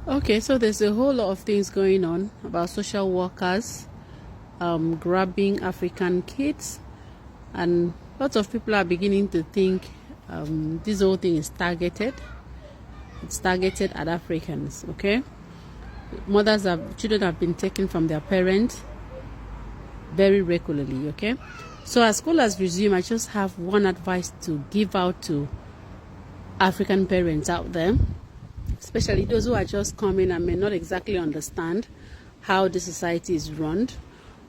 Okay, so there's a whole lot of things going on about social workers grabbing African kids, and lots of people are beginning to think this whole thing is targeted. It's targeted at Africans. Okay, children have been taken from their parents very regularly. Okay, so as school has resumed, I just have one advice to give out to African parents out there, especially those who are just coming and may not exactly understand how the society is run,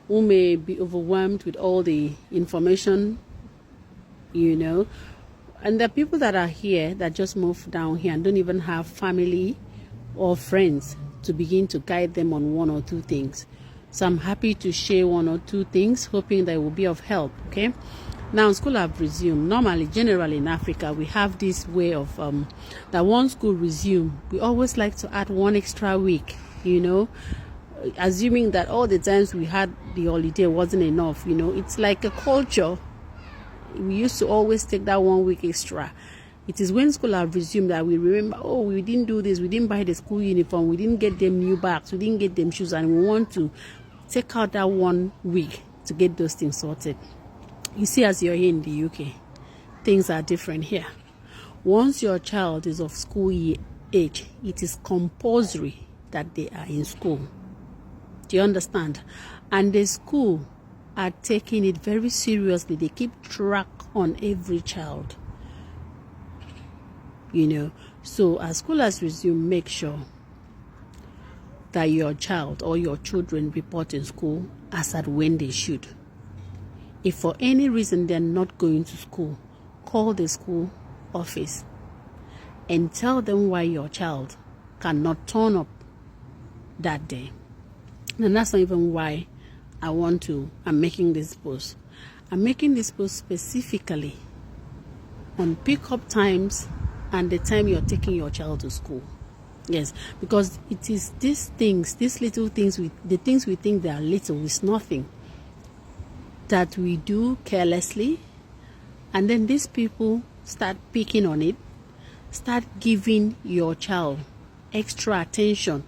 who may be overwhelmed with all the information, and the people that are here that just moved down here and don't even have family or friends to begin to guide them on one or two things. So I'm happy to share one or two things, hoping that it will be of help. Okay, now school have resumed. Normally, generally in Africa, we have this way of that once school resume, we always like to add one extra week, assuming that all the times we had the holiday wasn't enough. It's like a culture. We used to always take that 1 week extra. It is when school have resumed that we remember, oh, we didn't do this, we didn't buy the school uniform, we didn't get them new bags, we didn't get them shoes, and we want to take out that 1 week to get those things sorted. You see, as you're here in the UK, things are different here. Once your child is of school year age, it is compulsory that they are in school. Do you understand? And the school are taking it very seriously. They keep track on every child. So as school has resumed, make sure that your child or your children report in school as at when they should. If for any reason they're not going to school, call the school office and tell them why your child cannot turn up that day. And that's not even why I'm making this post. I'm making this post specifically on pick-up times and the time you're taking your child to school. Yes, because it is these little things, the things we think they are little is nothing, that we do carelessly, and then these people start picking on it, start giving your child extra attention.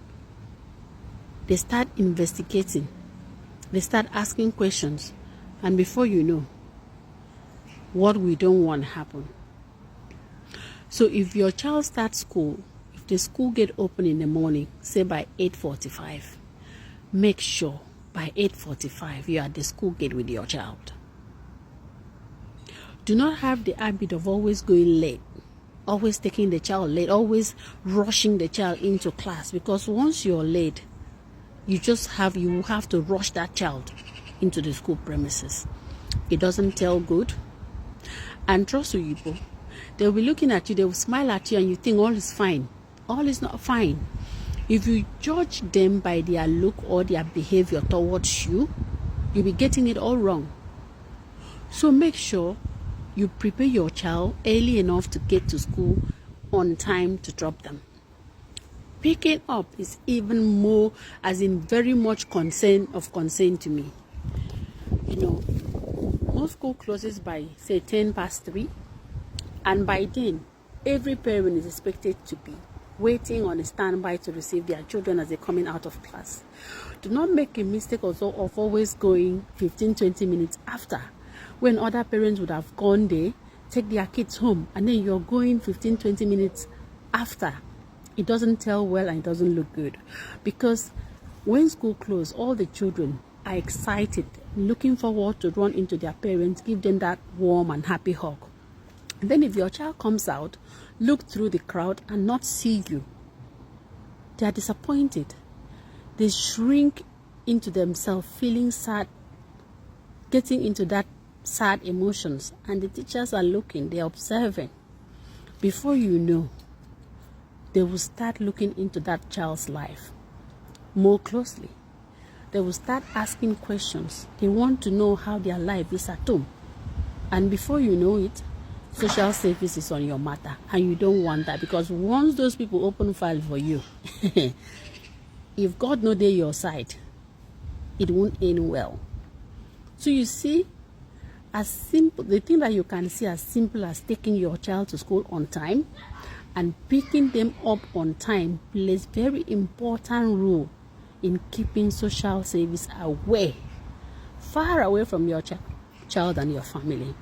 They start investigating, they start asking questions, and before you know, what we don't want to happen. So if your child starts school, if the school get open in the morning, say by 8:45, make sure by 8:45 you are at the school gate with your child. Do not have the habit of always going late, always taking the child late, always rushing the child into class, because once you're late, you have to rush that child into the school premises. It doesn't tell good. And trust you, they'll be looking at you, they will smile at you, and you think all is fine. All is not fine. If you judge them by their look or their behavior towards you, you'll be getting it all wrong. So make sure you prepare your child early enough to get to school on time to drop them. Picking up is even more, as in very much concern to me. Most school closes by, say, 3:10, and by then, every parent is expected to be waiting on a standby to receive their children as they're coming out of class. Do not make a mistake also of always going 15-20 minutes after, when other parents would have gone there, take their kids home, and then you're going 15-20 minutes after. It doesn't tell well and it doesn't look good, because when school closes, all the children are excited, looking forward to run into their parents, give them that warm and happy hug. And then if your child comes out, look through the crowd and not see you, they are disappointed. They shrink into themselves, feeling sad, getting into that sad emotions, and the teachers are looking, they're observing. Before you know, they will start looking into that child's life more closely. They will start asking questions. They want to know how their life is at home. And before you know it, social service is on your matter, and you don't want that, because once those people open file for you, if God knows they're your side, it won't end well. So you see, the thing that you can see as simple as taking your child to school on time And picking them up on time plays very important role in keeping social service away, far away from your child and your family.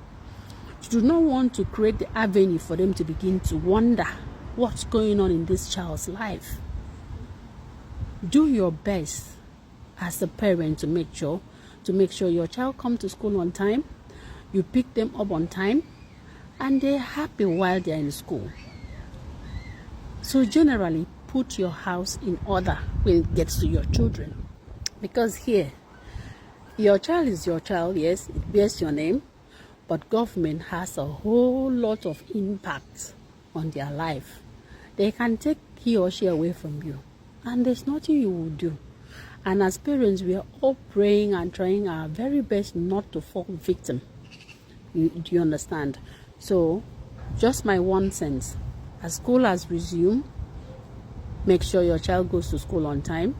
You do not want to create the avenue for them to begin to wonder what's going on in this child's life. Do your best as a parent to make sure your child comes to school on time, you pick them up on time, and they're happy while they're in school. So generally, put your house in order when it gets to your children. Because here, your child is your child, yes, it bears your name, but government has a whole lot of impact on their life. They can take he or she away from you, and there's nothing you will do. And as parents, we are all praying and trying our very best not to fall victim. Do you understand? So, just my 1 cent. As school has resumed, make sure your child goes to school on time.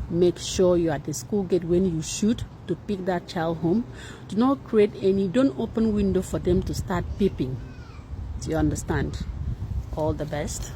Make sure you're at the school gate when you should to pick that child home. Do not don't open window for them to start peeping. Do you understand? All the best.